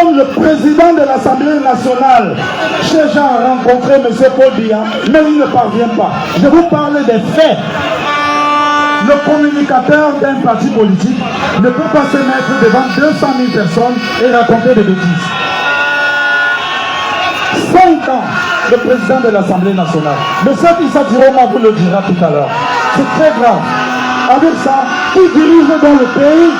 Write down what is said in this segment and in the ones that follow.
comme le président de l'Assemblée nationale, cherche à rencontrer M. Paul Biya, mais il ne parvient pas. Je vous parle des faits. Le communicateur d'un parti politique ne peut pas se mettre devant 200 000 personnes et raconter des bêtises. 5 ans, le président de l'Assemblée nationale. M. Issa Diroma vous le dira tout à l'heure. C'est très grave. Avec ça, qui dirige dans le pays?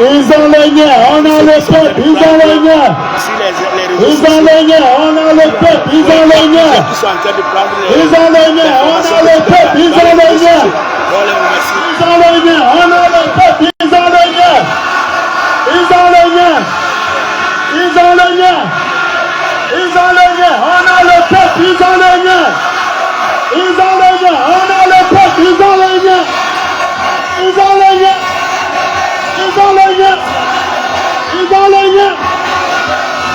Ils ont les liens, on a le peuple, ils ont les liens. Ils ont les liens, on a le peuple, ils ont les liens. Ils ont les liens, on a le peuple, ils ont les liens. Ils ont les liens, on a le peuple, ils ont les liens. Ils ont les liens. Ils ont les liens. Ils ont les liens, on a le peuple, ils ont les liens. Ils ont les liens, on a le peuple, ils ont les liens. Ils ont les liens. Ils ont les liens. Ils ont les liens.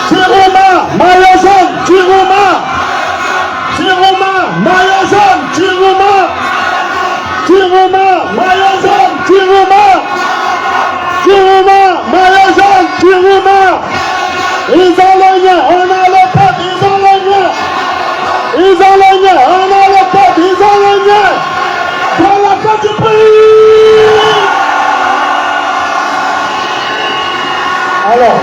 Chiroma, maillot jaune, Chiroma. Chiroma, maillot jaune, Chiroma. Chiroma, maillot jaune, Chiroma. Chiroma, maillot jaune, Chiroma. Ils ont les liens, on a le peuple, ils ont les liens. Ils ont les liens, on a le peuple, ils ont les liens. Dans la carte du pays. Alors,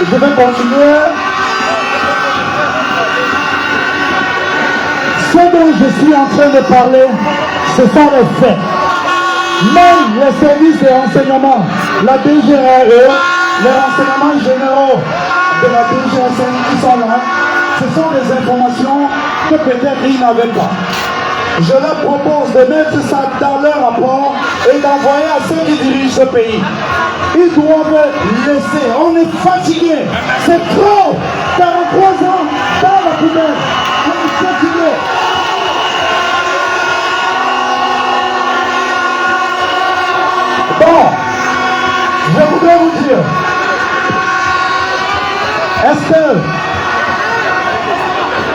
je vais continuer. Ce dont je suis en train de parler, ce sont les faits. Même les services de renseignement, la DGRE, les renseignements généraux de la DGSN qui sont là, ce sont des informations que peut-être ils n'avaient pas. Je leur propose de mettre ça dans leur rapport et d'envoyer à ceux qui dirigent ce pays. Ils doivent laisser. On est fatigué. C'est trop. 43 ans dans la poubelle. On est fatigué. Bon, je voudrais vous dire, est-ce que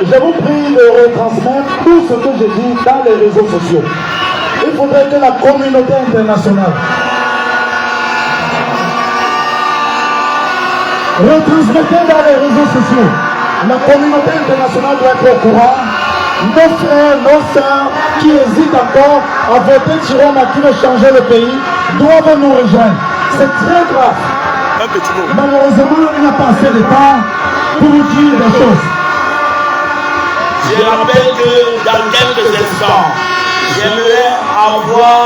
je vous prie de retransmettre tout ce que j'ai dit dans les réseaux sociaux. Il faudrait que la communauté internationale retransmettez dans les réseaux sociaux. La communauté internationale doit être au courant. Nos frères, nos sœurs qui hésitent encore à voter Chiroma qui veut changer le pays doivent nous rejoindre. C'est très grave. Malheureusement, il n'y a pas assez de temps pour vous dire des choses. Je rappelle que dans quelques instants, j'aimerais avoir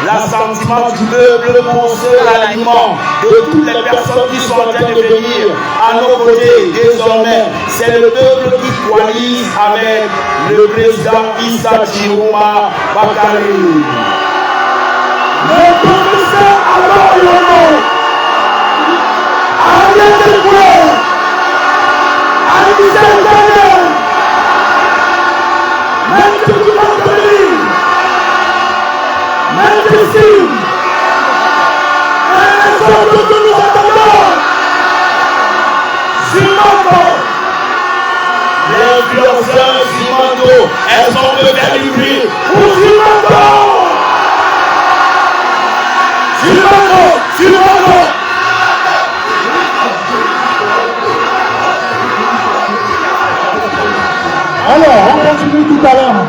l'assentiment du peuple pour ce ralliement de toutes les personnes qui sont en train de venir à nos côtés. Désormais, c'est le peuple qui coalise avec le président Issa Diroma Bakari. Le professeur Alban Yono, Ariel Koué, Aïdissel Daniel, Maître Koumantoli, Maître Sim, et les autres que nous attendons, Simanto. L'influenceur Simanto, est-ce qu'on peut faire du bruit Pour Simanto. Simanto, Simanto. Alors, on continue tout à l'heure.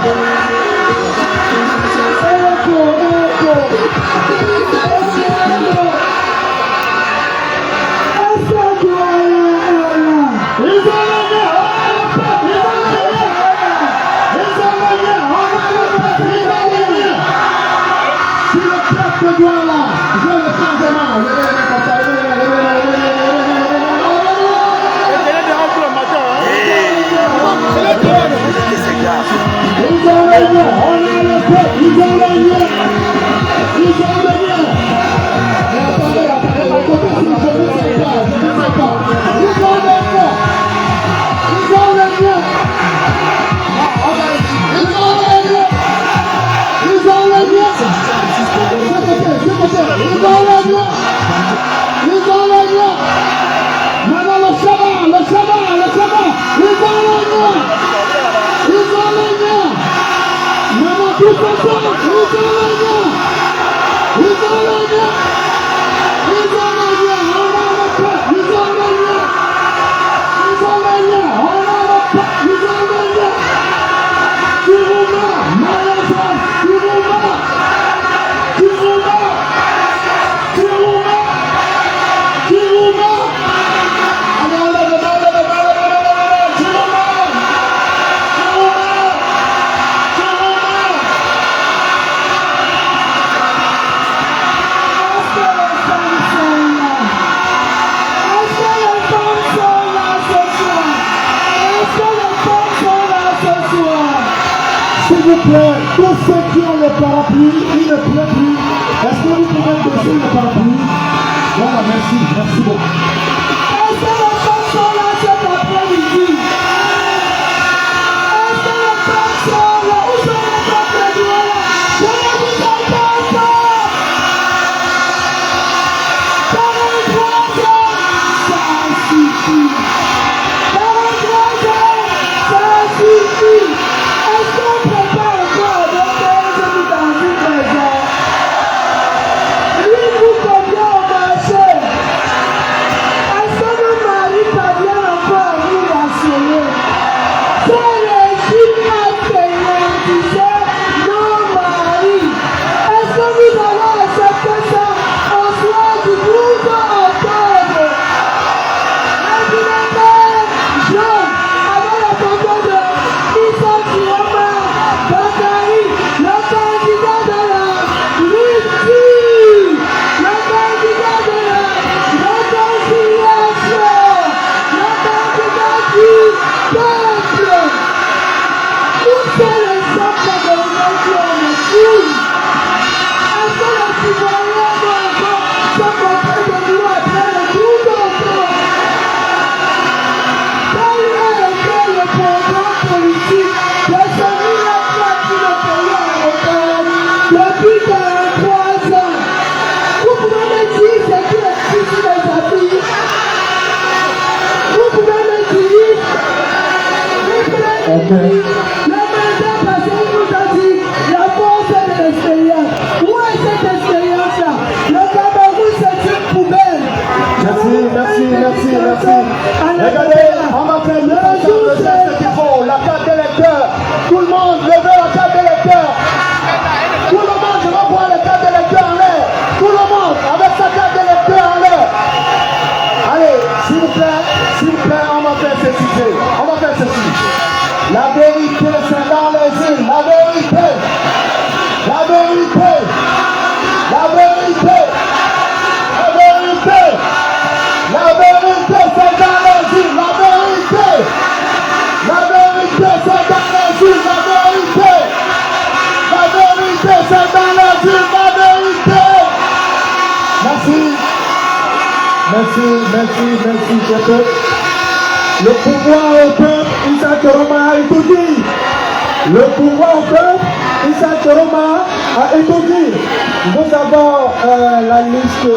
Maintenant le chef S'il vous plaît, tous ceux qui ont le parapluie, il ne pleut plus. Est-ce que vous pouvez baisser le parapluie? Voilà, merci beaucoup. Est-ce que les femmes sont là cet après-midi? Est-ce que les femmes sont là? Où sont les femmes de Dieu? Je ne vous entends pas. Par un troisième, ça suffit. Par un troisième, ça suffit. Est-ce qu'on prépare encore de faire dans une maison? Lui, vous combien au marché? Est-ce que nos maris parviennent encore à nous rassurer? C'est l'Égypte disait nos maris. Est-ce que nous allons accepter ça au soir du 12 octobre? Jeune, avant la photo de Issa Dioma Bakari, le candidat de la rupture, le candidat de la réconciliation, le candidat du peuple. Où sont les hommes camerounais qui ont le fou? Est-ce que les citoyens doivent encore se montrer de nous après le 12 octobre? Quel a été le programme politique de celui-là qui le pays européen depuis 43 ans? Vous pouvez me dire ce qui est écrit sur les affiches? Vous pouvez me dire? Le mandat passé nous a dit la force de l'expérience. Où est cette expérience-là? Le Cameroun, c'est une poubelle. Merci. Regardez, on va faire le geste qu'il faut, la carte d'électeur. Tout le monde, levez la carte d'électeur. Tout le monde, je vais voir la carte d'électeur en l'air. Tout le monde, avec sa carte d'électeur en l'air. Allez, s'il vous plaît, on va faire ceci. La vérité, c'est dans les îles. La vérité, c'est dans les îles. La vérité, c'est dans les îles. Merci, chef. Le pouvoir au peuple, Issa Koroma a tout dit. Le pouvoir au peuple, Issa Koroma a tout dit. Nous avons la liste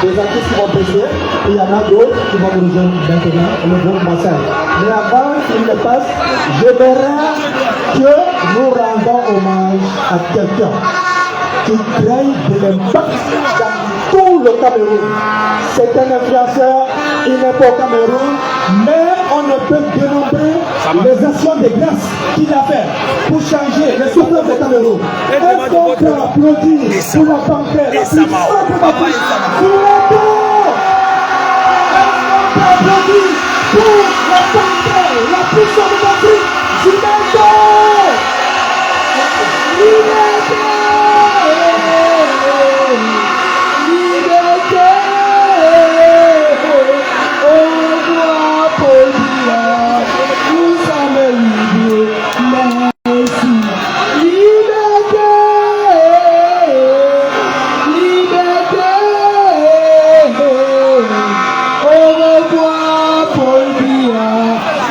des artistes qui vont passer. Il y en a d'autres qui vont nous rejoindre maintenant, le groupe Massal. Mais avant qu'il ne passe, j'aimerais que nous rendons hommage à quelqu'un qui crée de l'impact dans tout le Cameroun. C'est un influenceur, il n'est pas au Cameroun, mais on ne peut dénombrer les actions de grâce qu'il a fait pour changer les souffrances du Cameroun. Est-ce qu'on peut applaudir pour la panthère, la plus simple d'Afrique sur la terre? Est-ce qu'on peut applaudir pour la panthère, la plus simple d'Afrique sur la terre?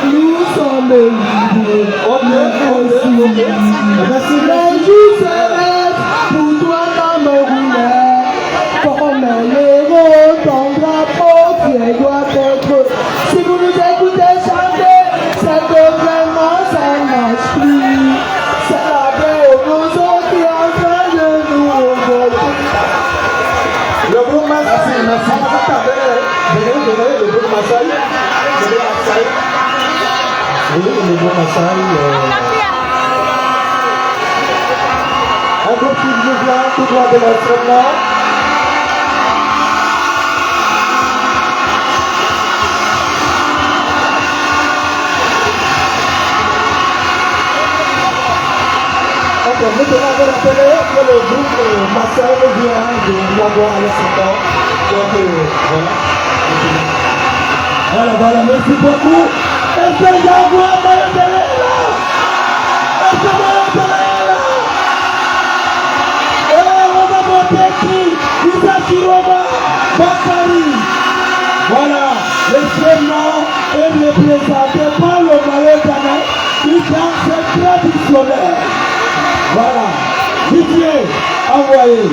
Nous sommes Maasai. Oui, le mot Maasai. Un groupe qui nous vient tout droit de l'entraînement. Maintenant, vous rappeler que le groupe Maasai vient de Ouagadougou à l'instant. Donc, voilà. Voilà, merci beaucoup. Est-ce que Ouagadougou est là? Est-ce que Ouagadougou est là? On va voter qui? Isaac Roma Bakari. Voilà, l'extrêmement est représenté par le Malais-Ghana. Il danse traditionnel. Voilà, Didier, envoyé.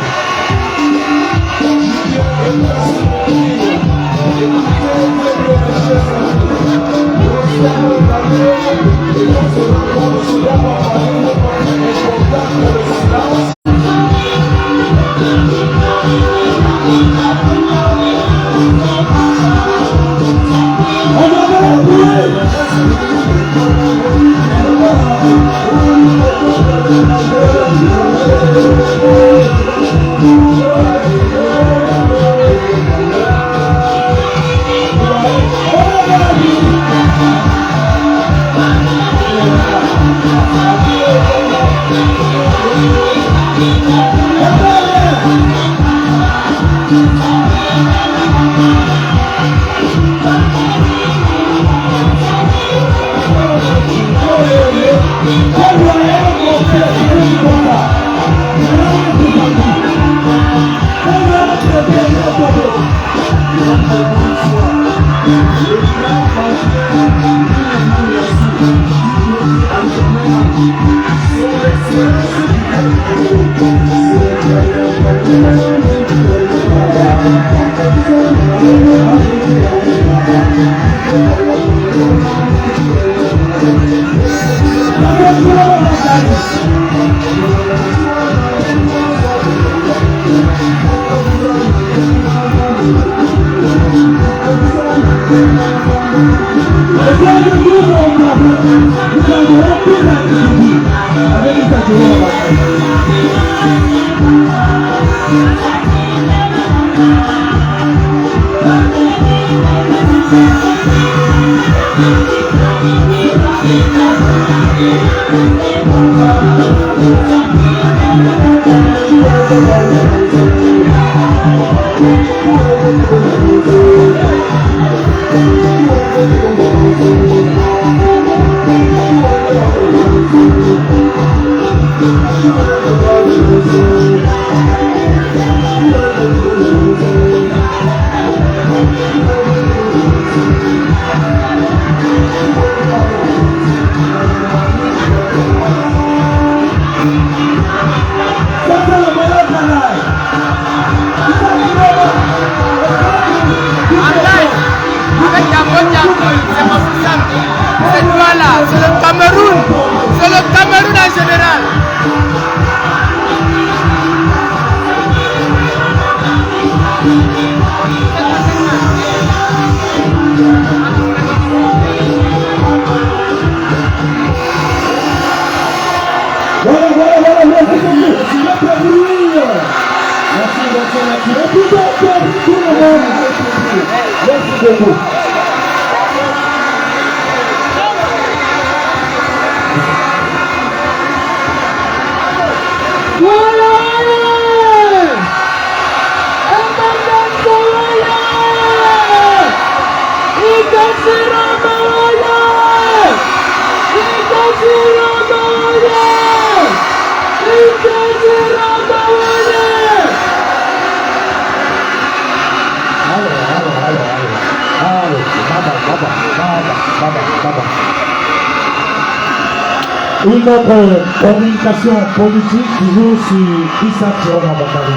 Une autre communication politique toujours sur Isaac Roma Bakari.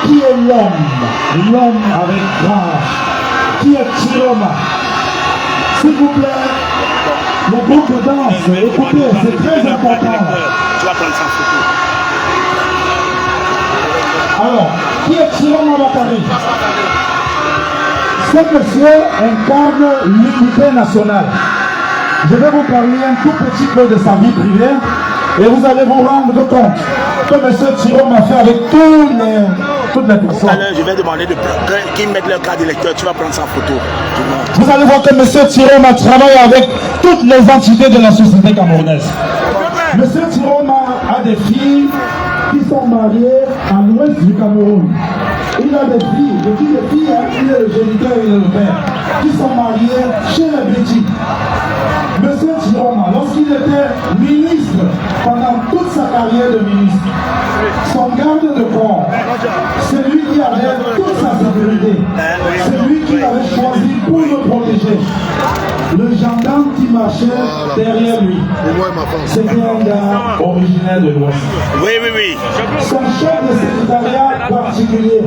Qui est l'homme? L'homme avec grâce. Qui est Chiroma? S'il vous plaît, le groupe de danse, écoutez, c'est très important. Tu vas prendre sa photo. Alors, qui est Chiroma Bakari? Ce monsieur incarne l'unité nationale. Je vais vous parler un tout petit peu de sa vie privée et vous allez vous rendre compte que M. Thiron m'a fait avec toutes les personnes. Tout à l'heure, je vais demander qu'ils mettent leur carte d'électeur. Tu vas prendre sa photo. Vous allez voir que M. Thiron m'a travaillé avec toutes les entités de la société camerounaise. M. Thiron a des filles qui sont mariées à l'ouest du Cameroun. Il a des filles, je dis des filles, hein, il est le géniteur et le père, qui sont mariées chez les Bétis. Monsieur Chiroma, lorsqu'il était ministre, pendant toute sa carrière de ministre, son garde de corps, c'est lui qui avait toute sa sécurité, c'est lui qui l'avait choisi pour le protéger. Le gendarme qui marchait derrière lui, c'était un gars originaire de l'Ouest. Oui, oui, oui. Son chef de secrétariat particulier,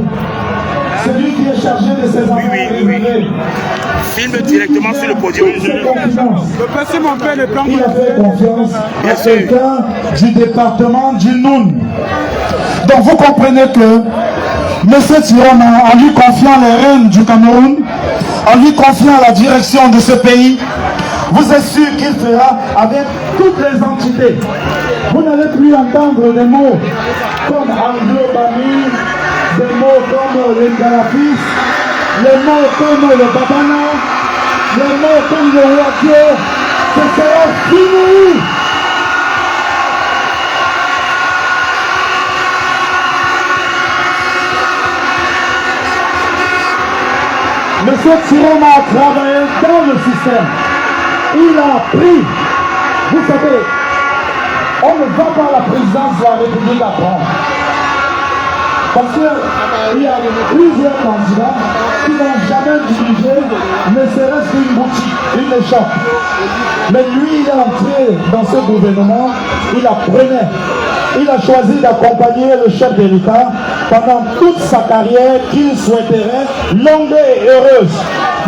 celui qui est chargé de ses affaires privées. Filme directement sur le podium. Il a fait confiance à quelqu'un du département du Noun. Donc vous comprenez que M. Thiron, en lui confiant les rênes du Cameroun, en lui confiant la direction de ce pays, vous êtes sûr qu'il fera avec toutes les entités. Vous n'allez plus entendre des mots comme Anglo-Bami, des mots comme les Galafis, les mots comme le Babana, les mots comme le Wakio. Ce sera fini. Monsieur Thiron a travaillé dans le système. Il a appris. Vous savez, on ne va pas à la présidence de la République apprendre. Parce qu'il y a plusieurs candidats qui n'ont jamais dirigé, ne serait-ce qu'une boutique, une échoppe. Mais lui, il est entré dans ce gouvernement, il apprenait. Il a choisi d'accompagner le chef de l'État pendant toute sa carrière qu'il souhaiterait longue et heureuse.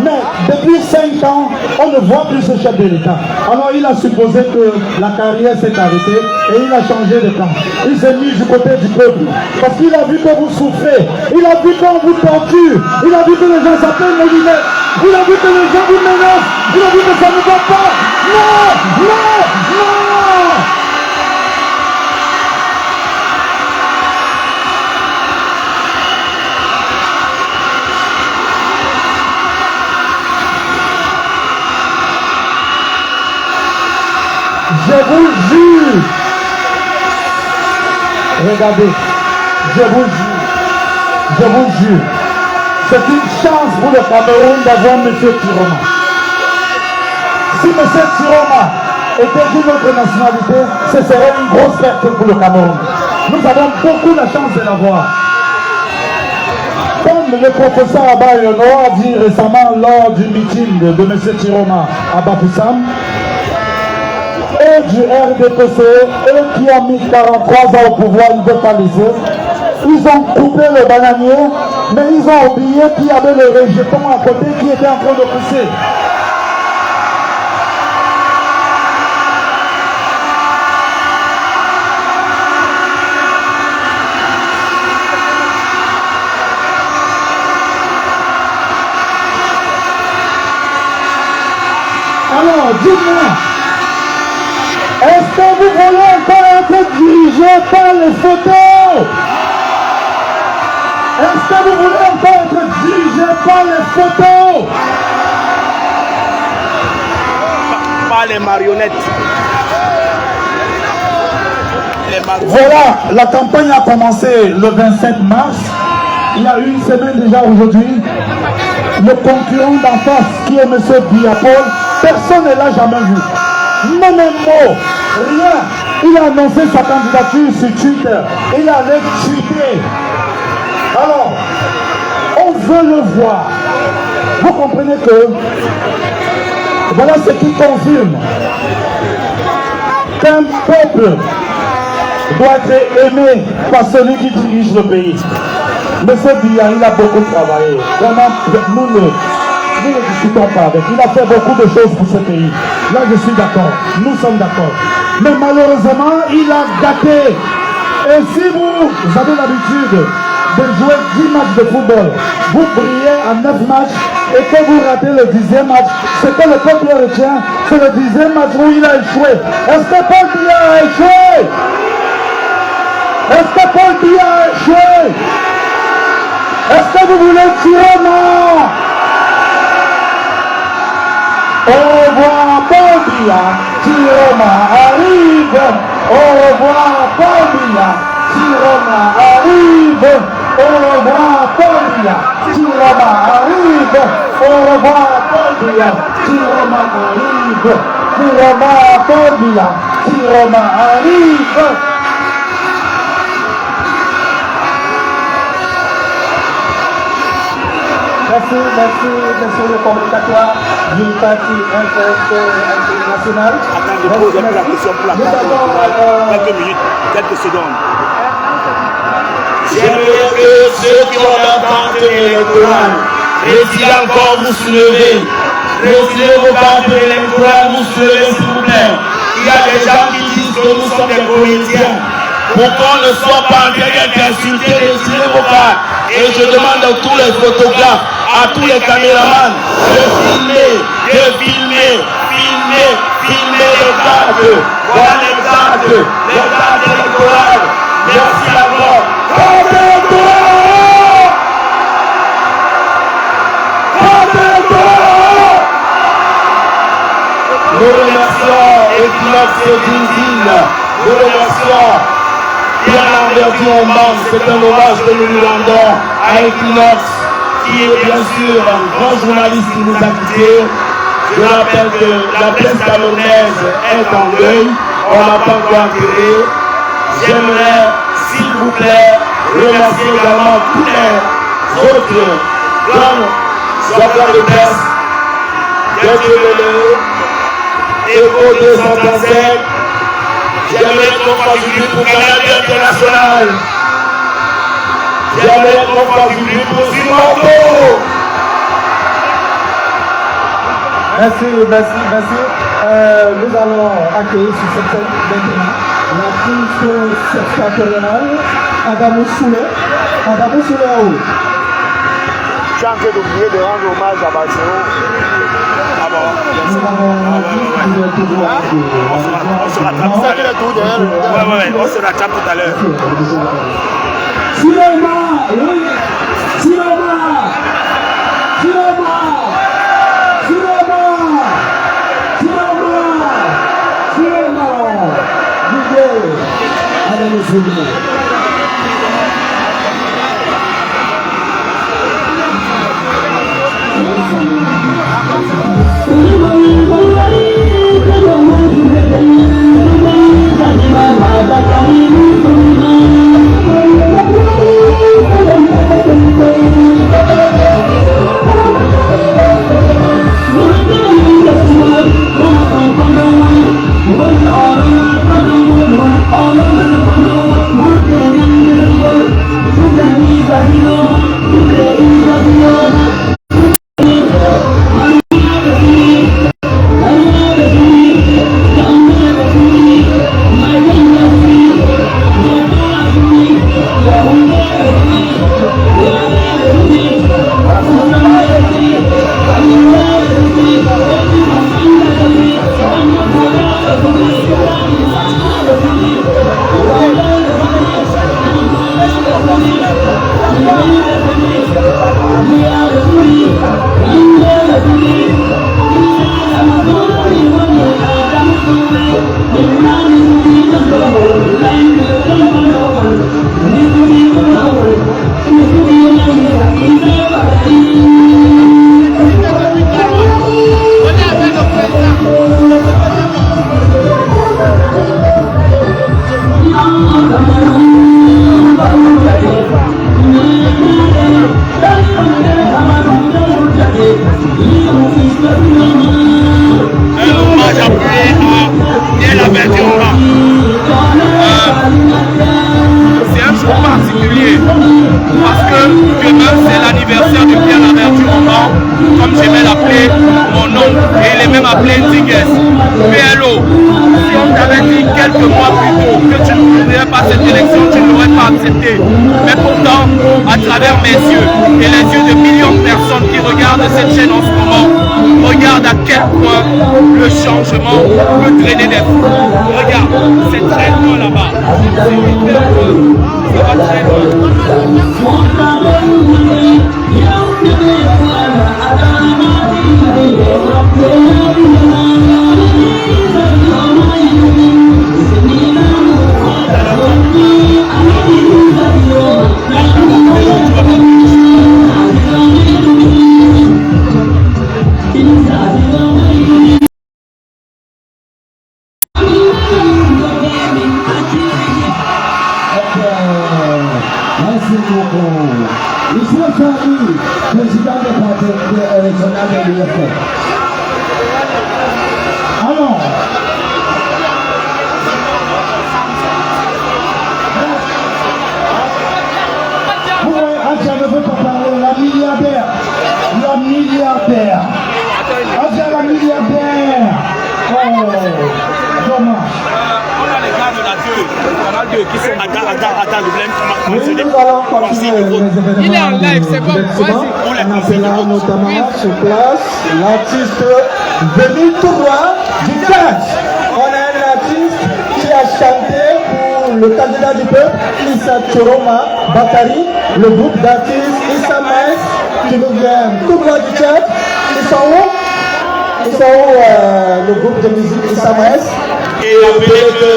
Mais depuis 5 ans, on ne voit plus ce chef de l'État. Alors il a supposé que la carrière s'est arrêtée et il a changé de camp. Il s'est mis du côté du peuple. Parce qu'il a vu que vous souffrez. Il a vu qu'on vous torture. Il a vu que les gens s'appellent les lunettes. Il a vu que les gens vous menacent. Il a vu que ça ne va pas. Non, non, non. Je vous jure, regardez, je vous jure, c'est une chance pour le Cameroun d'avoir M. Thiron. Si M. Thiron était d'une autre nationalité, ce serait une grosse perte pour le Cameroun. Nous avons beaucoup de chance de l'avoir. Comme le professeur Abayono a dit récemment lors du meeting de M. Thiron à Bafoussam, et du RDPC, eux qui ont mis 43 ans au pouvoir, ils ne veulent pas les autres. Ils ont coupé le bananier, mais ils ont oublié qu'il y avait le rejeton à côté qui était en train de pousser. Alors, dites-moi, est-ce que vous voulez encore être dirigé par les photos? Est-ce que vous voulez encore être dirigé par les photos? Pas les marionnettes. Voilà, la campagne a commencé le 27 mars. Il y a une semaine déjà aujourd'hui. Le concurrent d'en face, qui est M. Biapol, personne ne l'a jamais vu. Même un mot, rien. Il a annoncé sa candidature sur Twitter. Il allait tweeter. Alors, on veut le voir. Vous comprenez que voilà ce qui confirme qu'un peuple doit être aimé par celui qui dirige le pays. Monsieur Biya, il a beaucoup travaillé. Vraiment, nous ne discutons pas avec. Il a fait beaucoup de choses pour ce pays. Là, je suis d'accord. Nous sommes d'accord. Mais malheureusement, il a gâté. Et si vous avez l'habitude de jouer 10 matchs de football, vous brillez en 9 matchs et que vous ratez le 10e match, ce que le peuple retient, c'est le 10e match où il a échoué. Est-ce que Paul Biya a échoué? Est-ce que Paul Biya a échoué? Est-ce que vous voulez tirer? Non. Au revoir Paul Biya, Tiroma arrive. Au revoir Paul Biya, Tiroma arrive. Au revoir Paul Biya, Tiroma arrive. Au revoir Paul Biya, Tiroma arrive. Au revoir Paul Biya, Tiroma arrive. Merci le communicateur du parti international. Attends, je pose la question pour la carte. Quelques minutes, quelques secondes. J'aimerais que ceux qui ont la carte électorale, retirez encore vous soulever. Retirez vos cartes électorales, vous soulevez s'il vous plaît. Il y a des gens qui disent que nous sommes des comédiens. Pour qu'on ne soit pas en train d'insulter, retirez vos cartes. Et je demande à tous les photographes, à tous les caméramans, de filmer les cartes. Voilà les cartes électorales. Merci encore. Carte électorale! Carte électorale! Nous remercions Equinox et Zinzine. Nous remercions Pierre Lamberti au Mans. C'est un hommage que nous lui rendons à Equinox, qui est bien sûr un grand journaliste qui nous a quittés. Je rappelle que la presse camerounaise est en deuil. On n'a pas encore enterré. J'aimerais, s'il vous plaît, remercier également tous les autres grands organes de presse, Echo 235. J'aimerais qu'on fasse du bruit pour Canal International. J'aimerais qu'on fasse du bruit pour Zimbabwe. Merci. Nous allons accueillir sur cette scène maintenant l'artiste septentrionale, Adamou Soulé. Adamou Soulé à où? Je suis en train d'oublier de rendre hommage à Barcelone. Ah bon? On se rattrape tout à l'heure. Ouais, on se rattrape tout à l'heure. cette élection, tu n'aurais pas accepter. Mais pourtant, à travers mes yeux et les yeux de millions de personnes qui regardent cette chaîne en ce moment, regarde à quel point le changement peut traîner des fous. Regarde, c'est très loin là-bas. C'est hyper loin. Ça va très loin. Alors, Adja ne veut pas parler, la milliardaire, la milliardaire, Adja la milliardaire, oh, dommage. On a les gars de la 2, canal 2 qui sont attends, Oui, nous allons continuer les événements. Il est en live, c'est bon, On appellera notamment sur place l'artiste venu tout droit du Tchad. On a un artiste qui a chanté pour le candidat du peuple, Issa Choroma Bakari, le groupe d'artistes Issa Maes, qui nous vient tout droit du Tchad. Ils sont où? Ils sont où le groupe de musique Issa Maes? Et rappelez que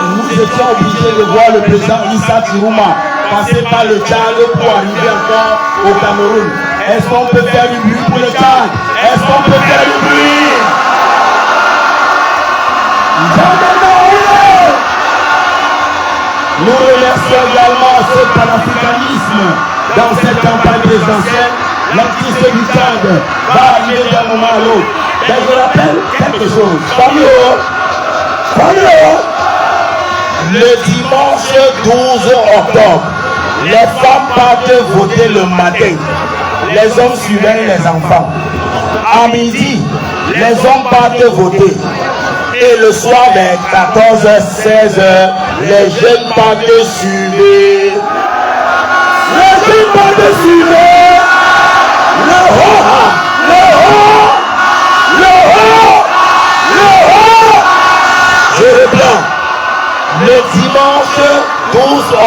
nous étions obligés de voir le président Issa Chiruma passer par le Tchad pour arriver encore au Cameroun. Est-ce qu'on peut faire du bruit pour le Tchad? Est-ce qu'on peut faire du bruit? Nous remercions également ce panafricanisme dans cette campagne présidentielle. L'artiste du Tchad va arriver d'un moment à l'autre. Mais je rappelle quelque chose. Le dimanche 12 octobre, les femmes partent voter le matin. Les hommes suivent les enfants. À midi, les hommes partent voter. Et le soir, vers 14h, 16h, les jeunes partent suivre. Les jeunes partent suivre. Le haut, le haut, le haut, le haut. Je reprends. Le dimanche 12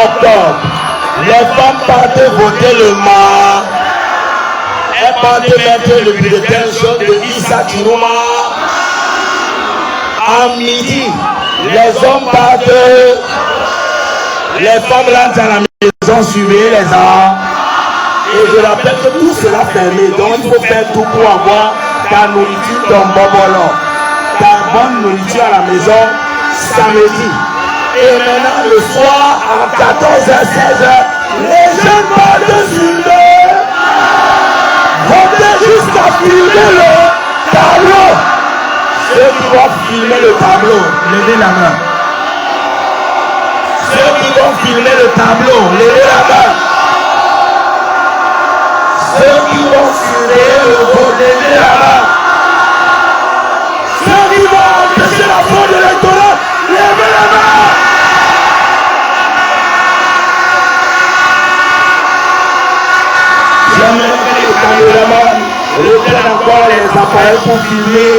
octobre, les femmes partent voter le matin. Elles partent mettre le bulletin jaune de Issa Chiruma. À midi, les hommes partent, les femmes rentrent à la maison, suivez les arts. Et je rappelle que tout cela fermé, donc il faut faire tout pour avoir ta nourriture, ton bobolo, ta bonne nourriture à la maison samedi. Et maintenant le soir à 14h, 16h, les jeunes partent suivre, voter jusqu'à filmer le tableau. Ceux qui vont filmer le tableau, levez la main. Ceux qui vont filmer le tableau, levez la main. Ceux qui vont filmer le vote, levez la main. Ceux qui vont empêcher la fraude électorale, levez la main. J'aimerais que les caméramans reprennent encore les appareils pour filmer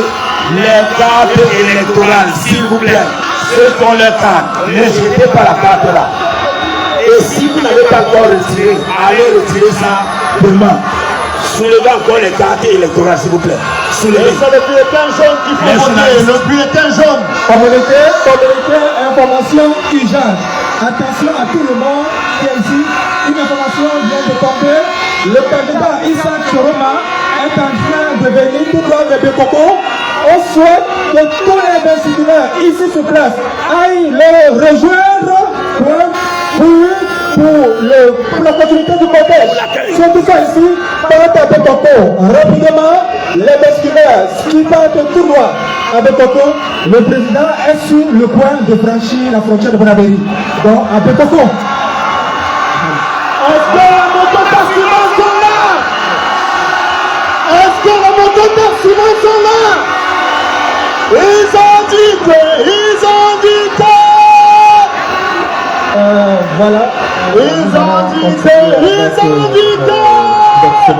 les cartes électorales, s'il vous plaît. Ceux qui ont leur carte, ne jetez pas la carte là. Et si vous n'avez pas encore retiré, allez retirer ça demain. Soulevez encore les cartes électorales, s'il vous plaît. Soulevez. C'est le bulletin jaune qu'il faut voter, le bulletin jaune. Communauté, information urgente. Attention à tout le monde qui est ici. Une information vient de tomber. Le candidat Issa Choroma est en train de venir tout droit de Bekoko. On souhaite que tous les investisseurs ici sur place aillent le rejoindre pour la continuité du cortège. Surtout ça ici, partent à Bekoko. Rapidement, les basculeurs qui partent tout droit à Bekoko, le président est sur le point de franchir la frontière de Bonabéry. Donc à Bekoko. Est-ce que la moto taximans sont là? Est-ce que la moto taximans sont là? Ils ont dit que, ils ont dit que. Voilà, Ils ont dit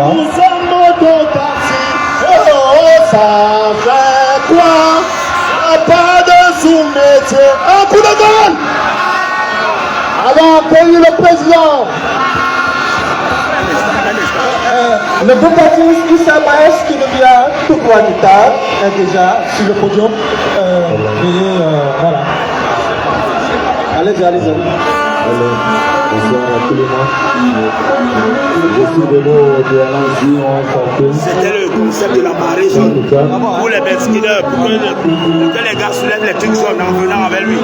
nous sommes mototaxi. Oh, ça fait quoi? Pas de sous-métier. Un coup de gueule. Alors, accueillir le président. Le beau parti Issa Maes qui nous vient tout droit du tard est déjà sur le podium. Voilà. Allez-y. Bonsoir à tous les monde. Je suis de l'eau de Alanzi, on C'était le concept de la marée jaune. Pour les besquideurs, pour que les gars soulèvent les trucs jaunes en venant avec lui.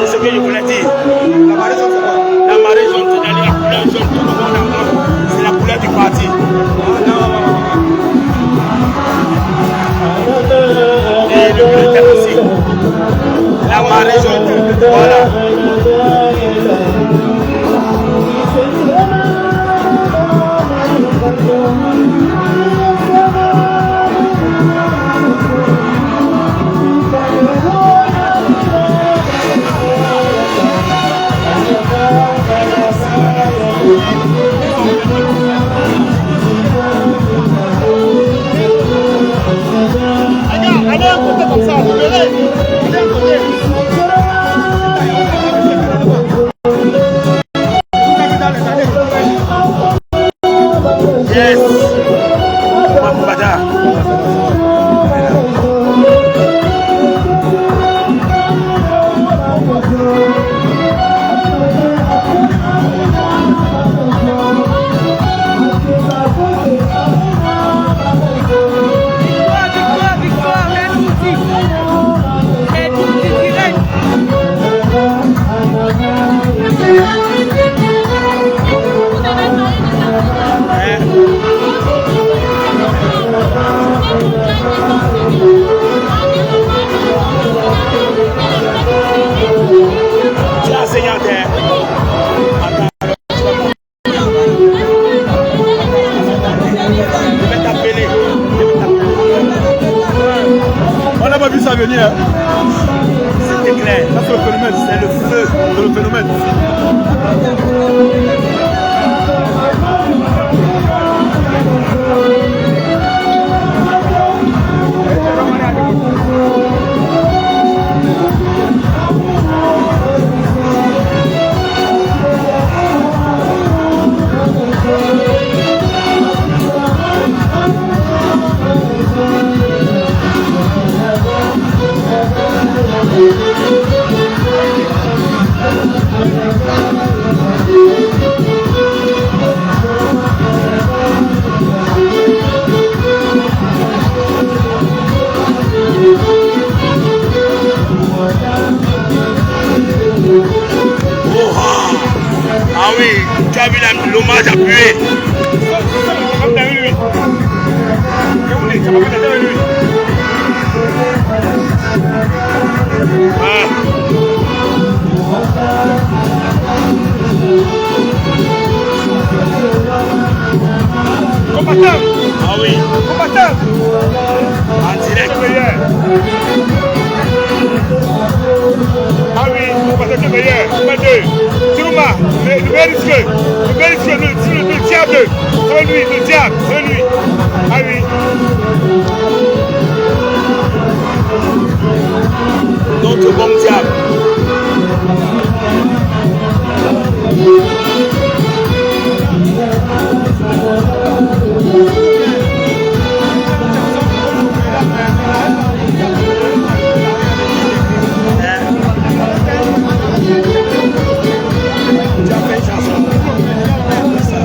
C'est ce que je voulais dire. La marée jaune, c'est quoi? La marée jaune, c'est la couleur jaune, tout le monde en blanc. C'est la couleur du parti. Et le bulletin aussi. La marée jaune, voilà. Allez un côté comme ça, vous verrez. Allez un côté. Yes. Bada. On n'a pas vu ça venir. Hein. C'était clair. Ça c'est le phénomène. C'est le feu. C'est le phénomène. Ah oui, tu as vu l'hommage appuyé. Combattant. Ah oui, Combattant. en direct. Ah oui, combattant c'est meilleur. Tirouma, le risque, le diable. C'est lui, le diable, c'est lui. Ah oui. Notre bon diable. Tu as fait une chanson. C'est ça.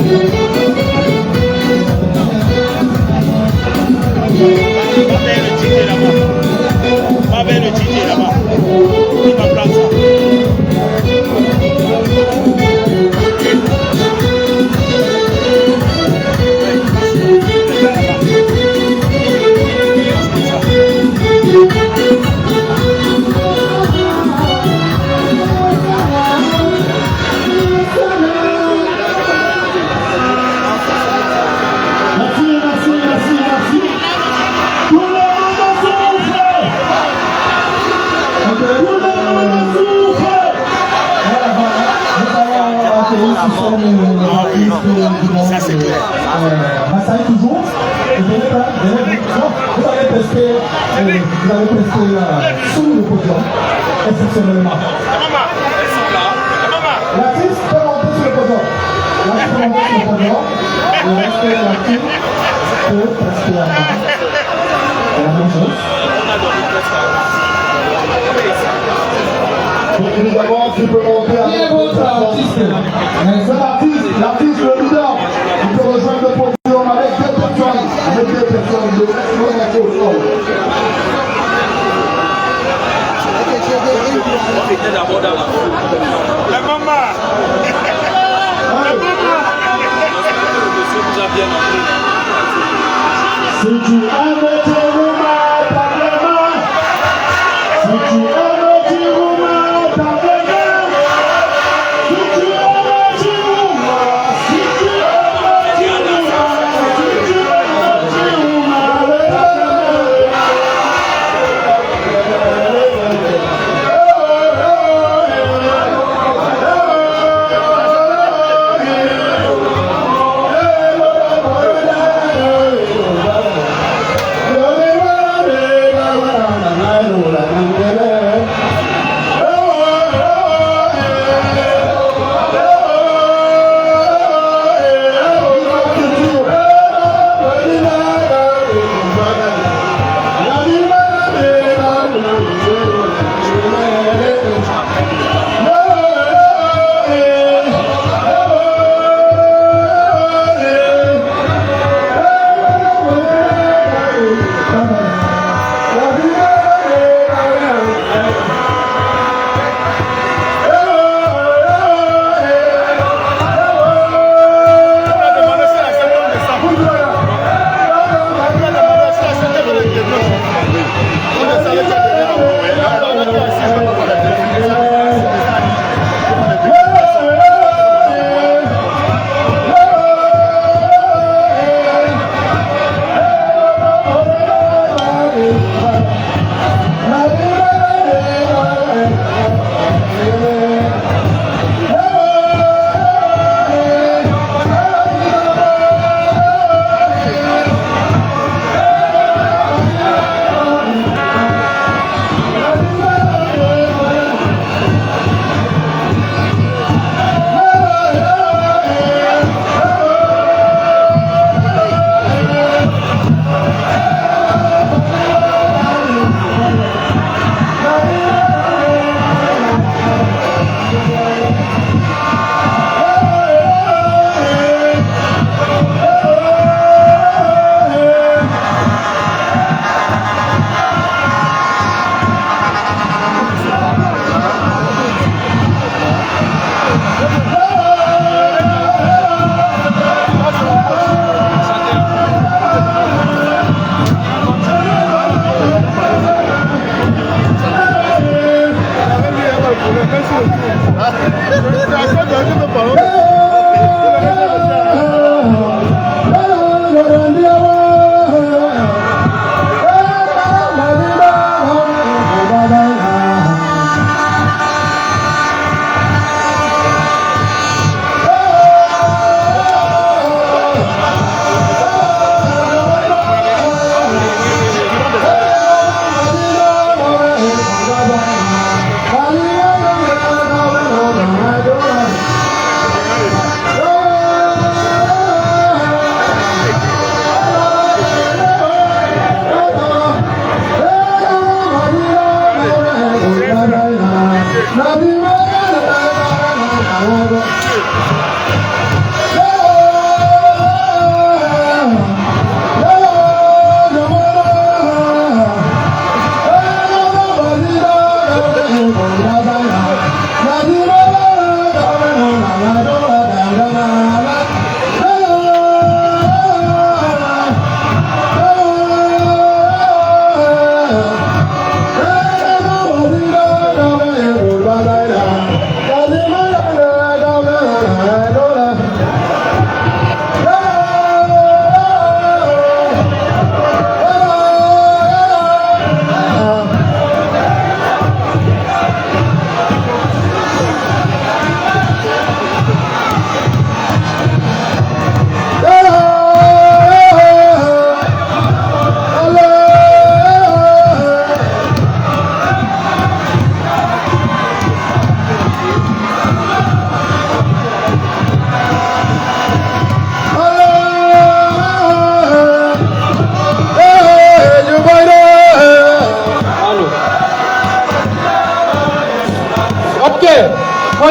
prester sous le podium, exceptionnellement. L'artiste peut monter sur le podium. L'artiste peut monter sur le podium. Le reste de l'artiste peut rester à la même chose. Donc évidemment, tu peux monter avec votre artiste. C'est l'artiste, le leader. Il peut rejoindre le podium avec deux personnes. Avec deux personnes, le maximum à au sol. La maman. Si tu aimes tes roumains, t'as des mains. Si tu aimes tes roumains, t'as des mains. Si tu aimes tes roumains, si tu aimes tes roumains, si tu aimes tes roumains,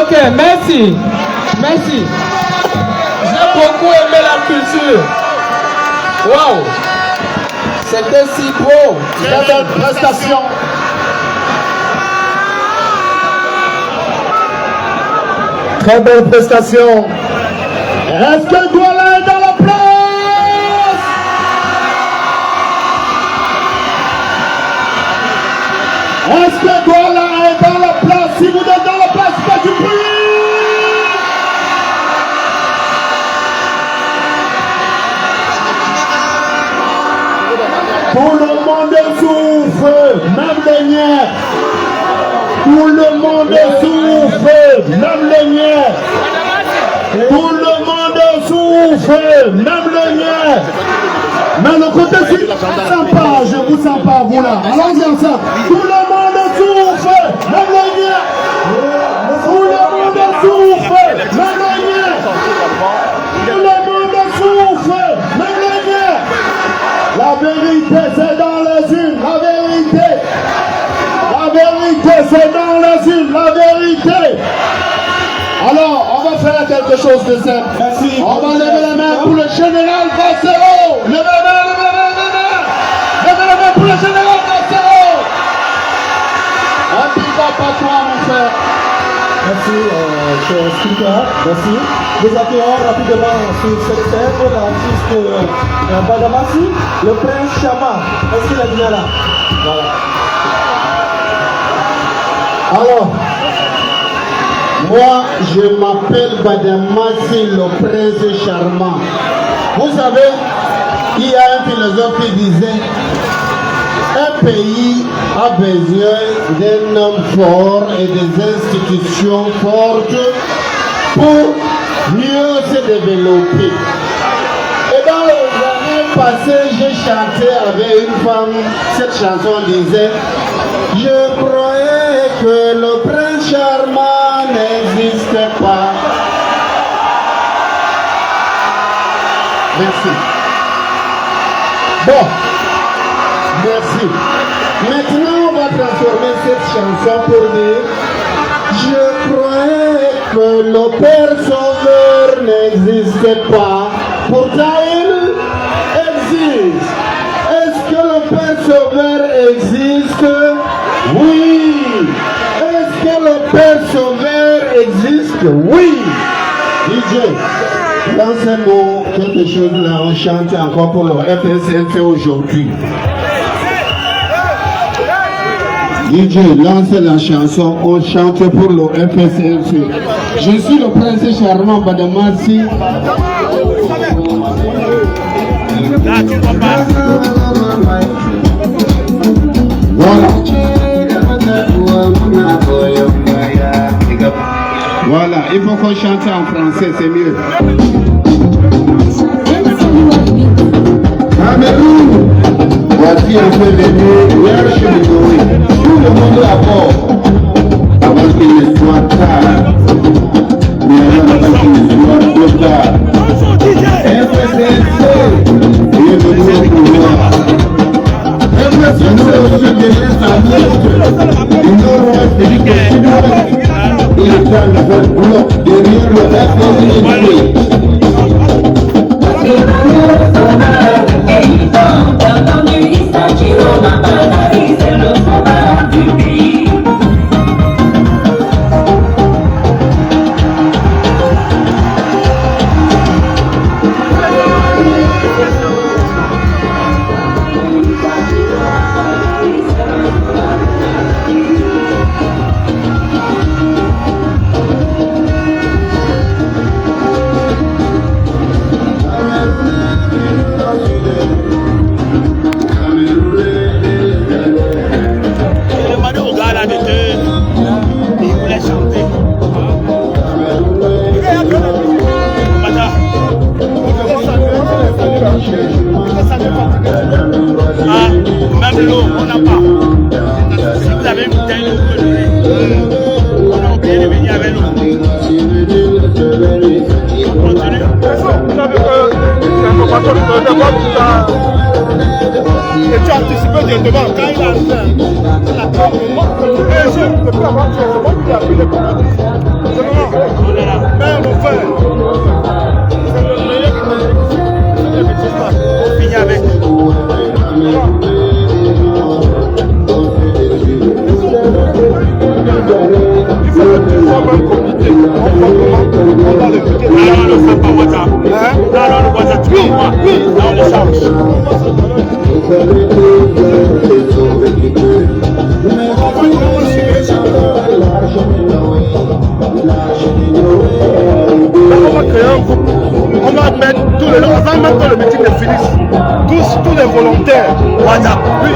Ok, merci. Merci. J'ai beaucoup aimé la culture. Waouh. C'était si beau. Très belle prestation. Très belle prestation. Est-ce que Douala est dans la place? Est-ce que Douala est dans la place? Si vous êtes dans la place, faites du bruit. Tout le monde souffre, même les niais. Tout le monde souffre, même les niais. Tout le monde souffre, même les niais. Mais le côté ci, je vous sens pas, vous là. Allons-y ensemble. Tout le monde souffre, même les niais. Tout le monde souffre, même les niais. Tout le monde souffre, même les niais. La vérité, c'est dans les unes, la vérité. La vérité, c'est dans les unes, la vérité. Alors, on va faire quelque chose de simple. Merci. On va lever les mains pour le général Vassero. Levez les mains, levez les mains, levez les mains. Levez les mains pour le général Vassero. Un big up à toi, mon frère. Merci, cher speaker. Merci. Nous accueillons rapidement sur cette scène l'artiste Badamassi, le prince Chama. Est-ce qu'il est bien là? Voilà. Alors, moi, je m'appelle Badamassi, le prince charmant. Vous savez, il y a un philosophe qui disait, un pays a besoin d'un homme fort et des institutions fortes pour mieux se développer. Et dans les années passées, j'ai chanté avec une femme, cette chanson disait, je croyais que le prince charmant n'existait pas. Merci. Bon, merci. Maintenant, on va transformer cette chanson pour dire, je croyais que le Père Sauveur n'existait pas. Pourtant, il existe. Est-ce que le Père Sauveur existe? Oui. Est-ce que le Père Sauveur existe? Oui. DJ, lancez-nous quelque chose là, on chante encore pour le FSLC aujourd'hui. DJ, lancez la chanson, on chante pour le FSLC. Je suis le prince charmant Badamassi. Là, tu vois pas. Voilà. Voilà, il faut qu'on chante en français, c'est mieux. Cameroun, voici un peu venu, where should we go? Tout le monde à bord, avant qu'il ne soit tard. Mais avant qu'il ne soit trop tard. FSLC, bienvenue au pouvoir. FSLC au sud de l'Est à l'Ouest, du Nord-Ouest et du Sud-Ouest. Il est temps de faire bloc derrière le FSLC. Même l'eau, on n'a pas. Si vous avez une bouteille d'eau, vous pouvez donner. On a oublié de venir avec l'eau. On continue. Vous savez que c'est un compagnon de d'abord tout ça. Et tu as anticipé directement quand il a fait la carte. Et je ne peux pas avoir c'est moi qui ai appris les compagnies. Mais mon frère, c'est le meilleur qui on finit avec. Il faut que tu sois même comité. On va l'écouter. Là, on ne fait pas WhatsApp. Là, on ne WhatsApp. Oui, là, on le charge. On va créer un groupe. On va mettre tous les avant même quand le meeting est fini. Tous les volontaires. WhatsApp. Oui.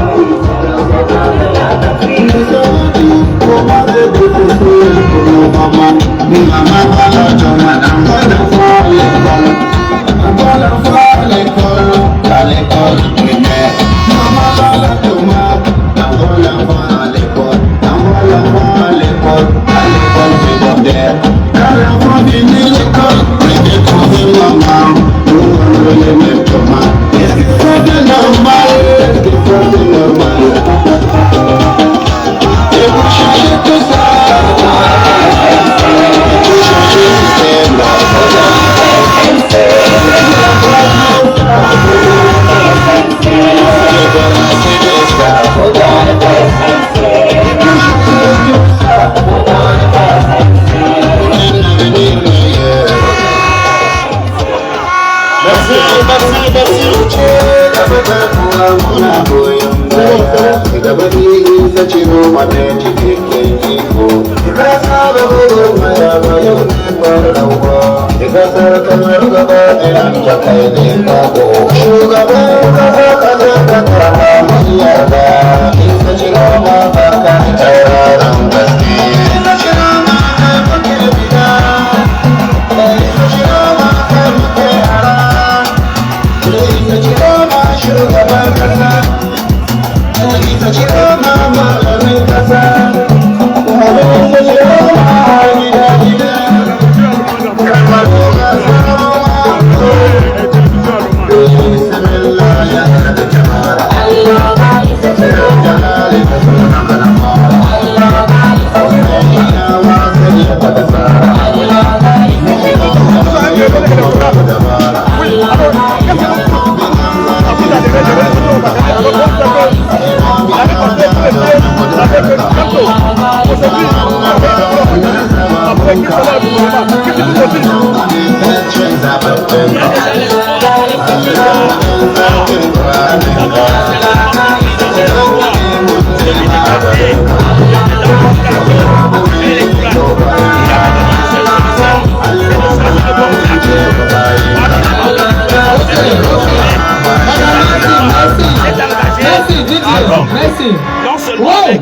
Non seulement avec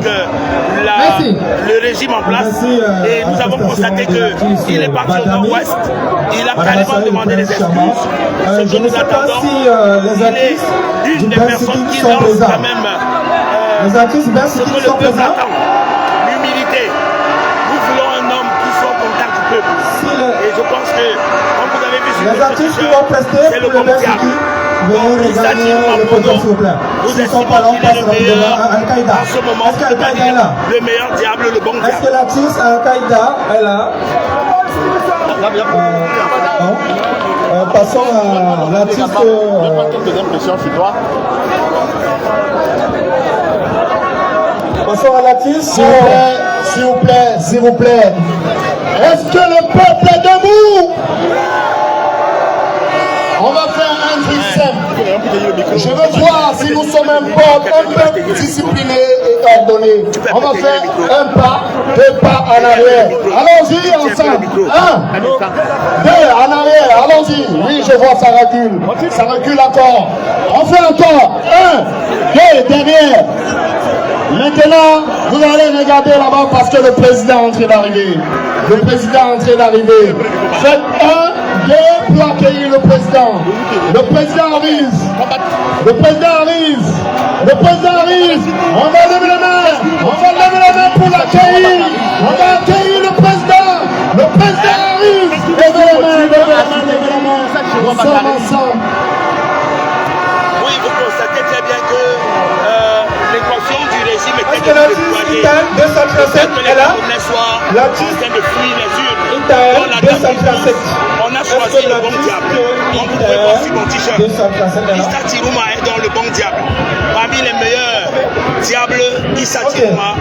le régime en place, et nous avons constaté qu'il est parti au nord-ouest, il a carrément demandé des excuses. Ce que nous attendons, il est une des personnes qui lance quand même ce que le peuple attend, l'humilité. Nous voulons un homme qui soit au contact du peuple. Et je pense que, comme vous avez vu sur les artistes qui vont prester pour le Belgique, veuillez regagner le podium s'il vous plaît. S'ils sont pas là, on passe à Al-Qaïda. En ce moment, Est-ce qu'Al-Qaïda est là? le meilleur diable, le bon diable. Est-ce que l'artiste Al-Qaïda est là? Passons à l'artiste. Passons à l'artiste. S'il vous plaît, s'il vous plaît. Est-ce que le peuple est debout? On va faire un truc simple. Je veux voir si nous sommes un peuple discipliné et ordonné. On va faire un pas, 2 pas en arrière. Allons-y ensemble. 1, 2, en arrière. Allons-y. Oui, je vois, ça recule. Ça recule encore. On fait encore. 1, 2, derrière. Maintenant, vous allez regarder là-bas parce que le président est en train d'arriver. Le président est en train d'arriver. Faites 1, 2 pour accueillir le président. Le président arrive. Le président arrive. Le président arrive. On va lever les mains. On va lever les mains pour l'accueillir. On va accueillir le président. Le président arrive. Levez les mains, levez les mains, levez les mains. Nous sommes ensemble. Oui, vous constatez très bien que l'équation du régime était que l'artiste Itaël 237 est là? L'artiste Itaël 237. On a choisi le bon diable. On pouvait voir sur mon t-shirt. Issa Tiruma est dans le bon diable. Parmi les meilleurs diables, Issa Tiruma,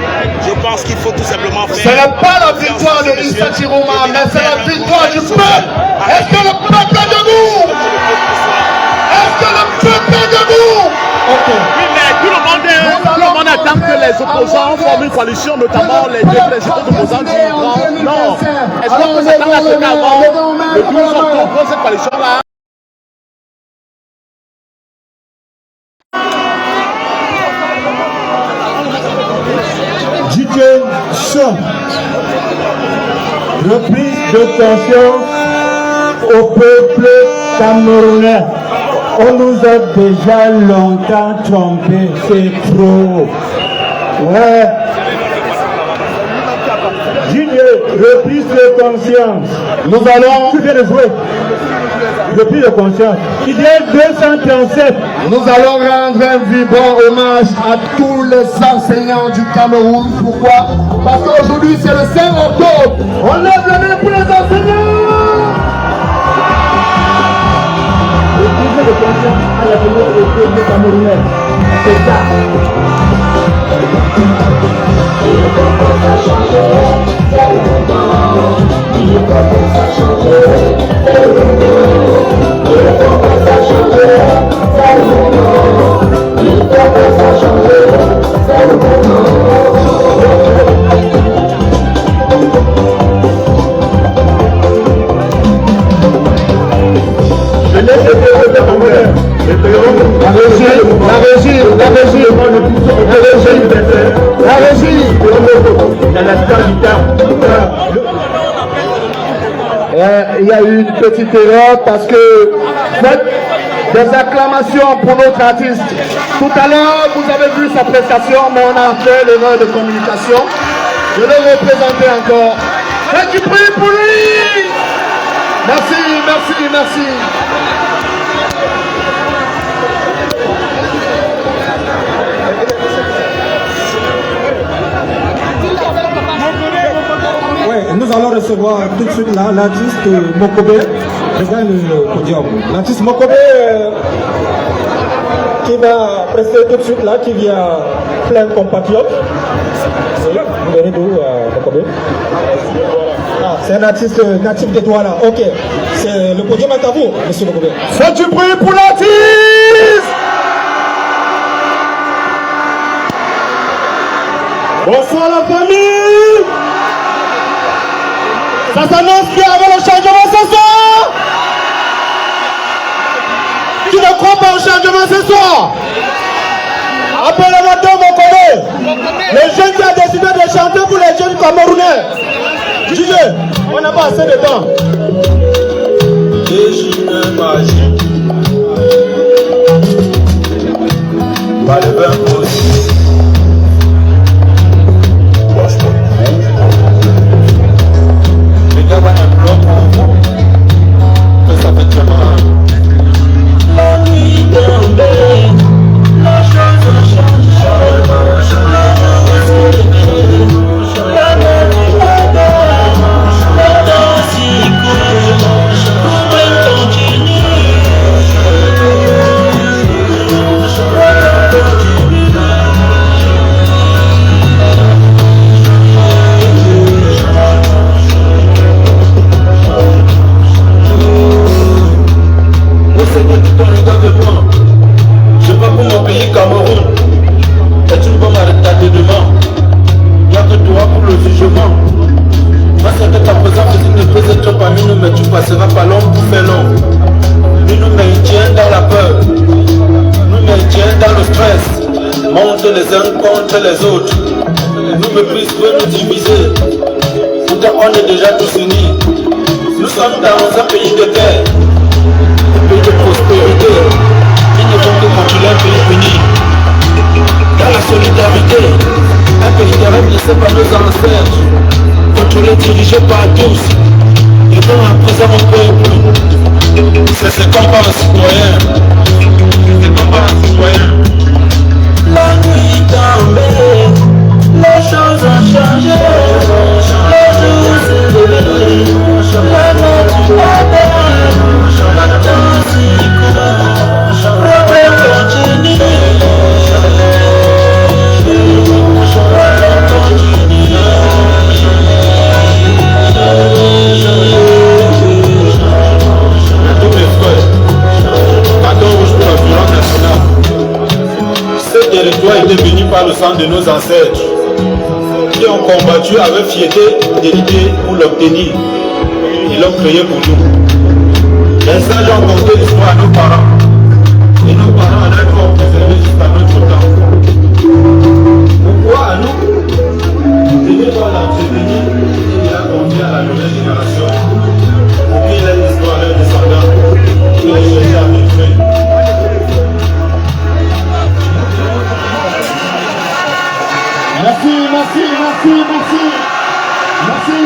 je pense qu'il faut tout simplement faire. Ce n'est pas la victoire de Issa Tiruma, mais c'est la victoire du peuple. Est-ce que le peuple est debout? Est-ce que le peuple est debout? Ok. Oui, mais tout le monde attend que les opposants forment une coalition, notamment les deux principaux opposants du Grand Nord. Est-ce qu'on peut s'attendre à ce qu'avant le 12 octobre, cette coalition-là DJ Son, reprise de conscience au peuple camerounais. On nous a déjà longtemps trompés, c'est trop. Ouais. DJ, reprise de conscience. Nous allons. Tu viens de jouer. Reprise de conscience. Il y a 237. Nous allons rendre un vibrant hommage à tous les enseignants du Cameroun. Pourquoi? Parce qu'aujourd'hui c'est le 5 octobre. On lève la main pour les enseignants. Reprise de conscience à la venue au peuple camerounais. C'est ça. Il faut que ça change, c'est le moment. Il faut que ça change, c'est le moment. Il faut que ça change, c'est le moment. Il faut que ça change, c'est le moment. Je laisse le la régie. Il y a eu une petite erreur parce que faites des acclamations pour notre artiste. Tout à l'heure, vous avez vu sa prestation, mais on a fait l'erreur de communication. Je vais le représenter encore. Faites du bruit pour lui. Merci, merci, merci. Nous allons recevoir tout de suite l'artiste Mokobé. Regarde le podium. L'artiste Mokobé qui va prester tout de suite là, qui vient plein de compatriotes. Vous venez d'où, Mokobé? Ah, c'est un artiste natif de Douala. Ok. Le podium est à vous, monsieur Mokobé. Faites du bruit pour l'artiste. Bonsoir la famille. Ça s'annonce qu'il y avait le changement ce soir. Tu ne crois pas au changement ce soir? Appelez-moi Tom Mokobé, le jeune qui a décidé de chanter pour les jeunes camerounais. DJ, on n'a pas assez de temps. Pas le vin aussi. Ça fait très mal. La nuit tombée, la chose change, la nuit la danse continue. Je vais pour mon pays Cameroun. Es-tu bon à retarder demain? Y'a que toi pour le jugement. Moi c'est que ta présence tu ne peux être parmi nous, mais tu passeras pas long pour faire long. Nous maintiens dans la peur, nous maintiens dans le stress. Monte les uns contre les autres. Nous méprise veut nous diviser. Pourtant on est déjà tous unis. Nous sommes dans un pays de guerre, un pays de prospérité. Ils ne font que continuer un pays uni. Dans la solidarité, un pays de rêve laissé par nos ancêtres, contrôlé, dirigé par tous, et dont à présent mon peuple. C'est ce combat en citoyen. C'est ce combat en citoyen. La nuit tombée, sang de nos ancêtres qui ont combattu avec fierté et l'idée pour l'obtenir. Ils l'ont créé pour nous. Les sages ont conté l'histoire à nos parents. Et nos parents en ont préservé jusqu'à notre temps. Pourquoi à nous? Il doit l'entretenir et il a confié à la nouvelle génération pour qu'il ait l'histoire d'un descendant qui est cherché à vivre. Merci, merci, merci, merci. Merci.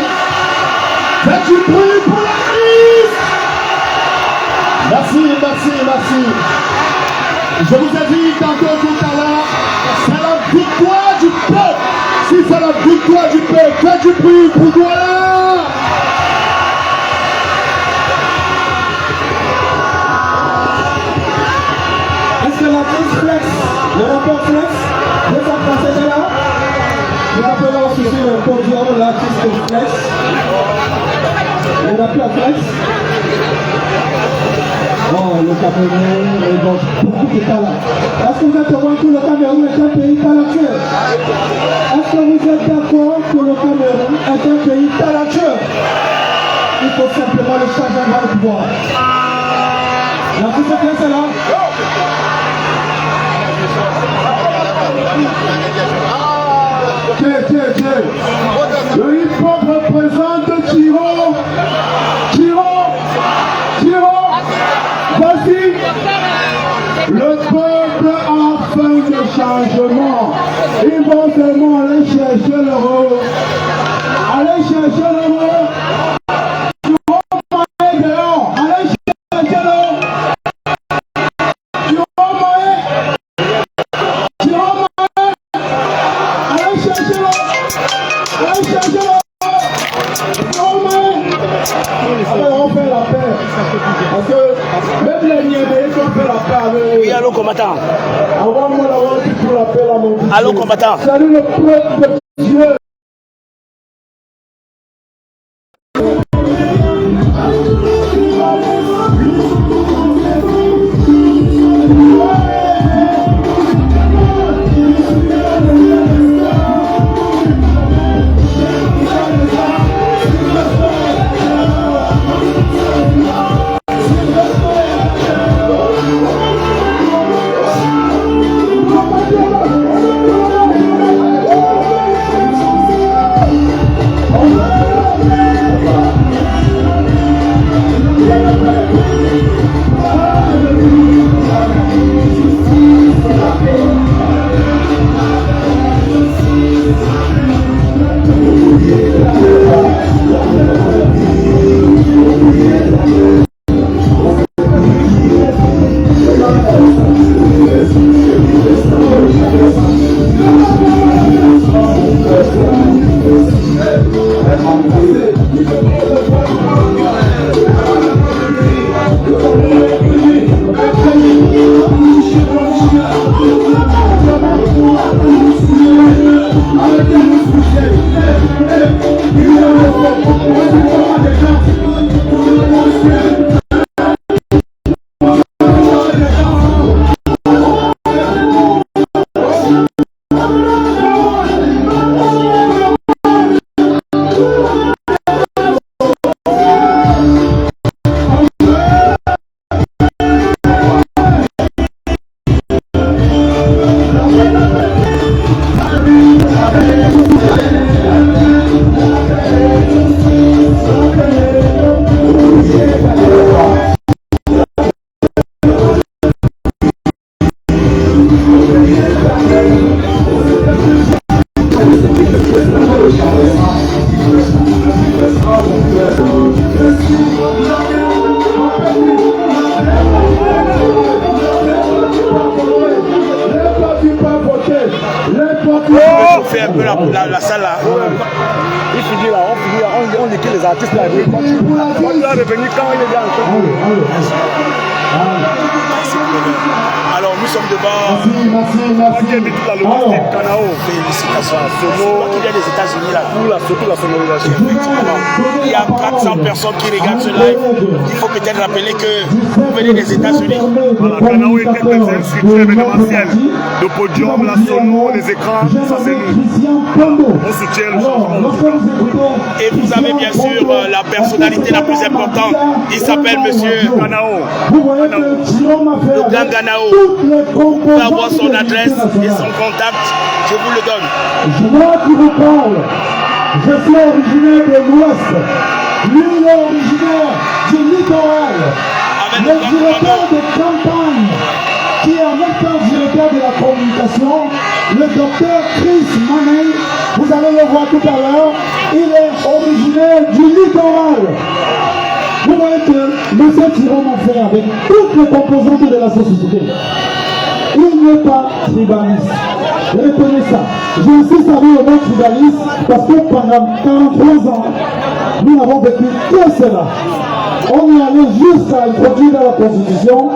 Faites du bruit pour la Christ. Merci, merci, merci. Je vous ai dit tantôt tout à l'heure, c'est la victoire du peuple. Si c'est la victoire du peuple, faites du bruit pour Douala. Est-ce que l'artiste Flex, le rappeur Flex, vous en pensez là? Nous appelons sur le podium l'artiste Flex, le rappeur Flex. Oh, le Cameroun, et donc beaucoup de talent. Est-ce que vous êtes d'accord que le Cameroun est un pays talentueux? Est-ce que vous êtes d'accord que le Cameroun est un pays talentueux? Il faut simplement le changement de pouvoir. L'artiste Flex est là. Le hip-hop représente Tiro. Voici le peuple a faim de changement. Ils vont seulement aller chercher l'euro. Allez chercher l'euro. Allez chercher l'euro. On fait la paix. Parce que même les Niédés ont fait la paix avec. Oui, allô, combattant. Avant moi d'avoir dit pour la paix à mon Dieu. Allô, combattant. Salut le peuple de Dieu. On fait un peu la salle là. Il finit là, on écrit les artistes là. On doit revenir quand il est là. Alors, nous sommes devant. Merci. Alors, Félicitations à Sono. Il y a des États-Unis là. Surtout la sonorisation. Il y a 400 personnes qui regardent ce live. Il faut peut-être rappeler que vous venez des États-Unis. voilà, Kanao est un succès événementiel. Le podium, la sono, les écrans, ça c'est nous. On soutient le changement. Et vous avez bien sûr la personnalité la plus importante. Il s'appelle Monsieur Kanao. le Grand Ganao. Vous pouvez avoir son adresse et son contact. Je vous le donne. Moi qui vous parle, je suis originaire de l'Ouest. Lui, il est originaire du littoral. Avec Le le Grand directeur Ganao. de campagne, qui est en même temps directeur de la communication, le docteur Chris Maney, vous allez le voir tout à l'heure, il est originaire du littoral. Vous voyez que M. Thiron m'a fait avec toutes les composantes de la société. Il n'est pas tribaliste. Retenez ça. J'ai aussi servi au mot tribaliste parce que pendant 43 ans, nous n'avons vécu que cela. On est allé jusqu'à introduire dans la Constitution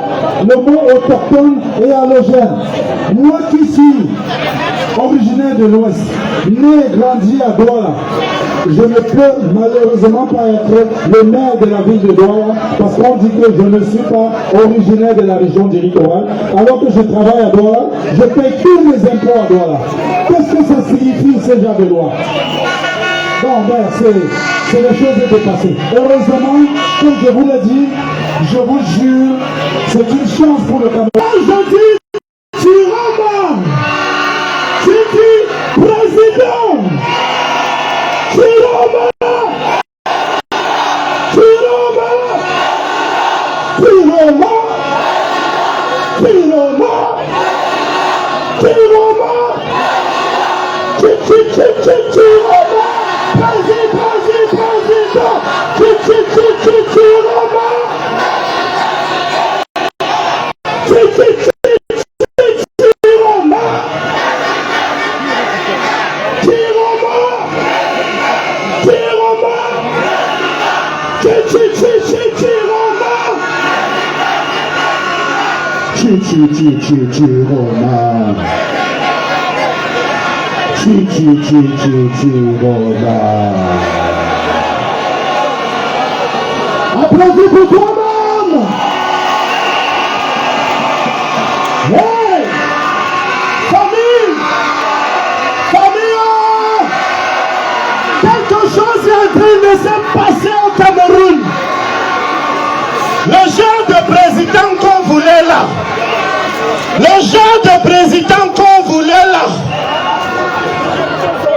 le mot autochtone et allogène. Moi qui suis originaire de l'Ouest, né et grandi à Douala, je ne peux malheureusement pas être le maire de la ville de Douala parce qu'on dit que je ne suis pas originaire de la région du littoral. Alors que je travaille à Douala, je paye tous mes impôts à Douala. Qu'est-ce que ça signifie ce genre de loi? Non, ben, c'est les choses dépassées. Heureusement, comme je vous l'ai dit, je vous jure, c'est une chance pour le Cameroun. Je dis, Chiroma, tu dis président, Chiroma, Chiroma, Chiroma, Chiroma, Chiroma, Chiroma. Applaudis pour toi-même. Hey, famille, quelque chose est en train de se passer au Cameroun. Le genre de président qu'on voulait là, le genre de président qu'on voulait là,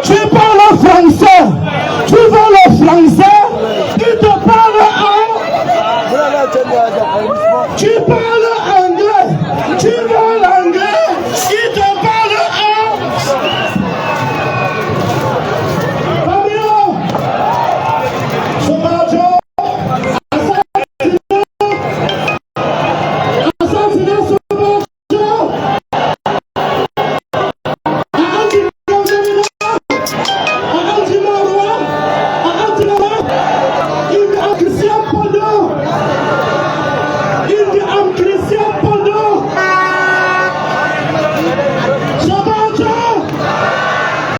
tu peux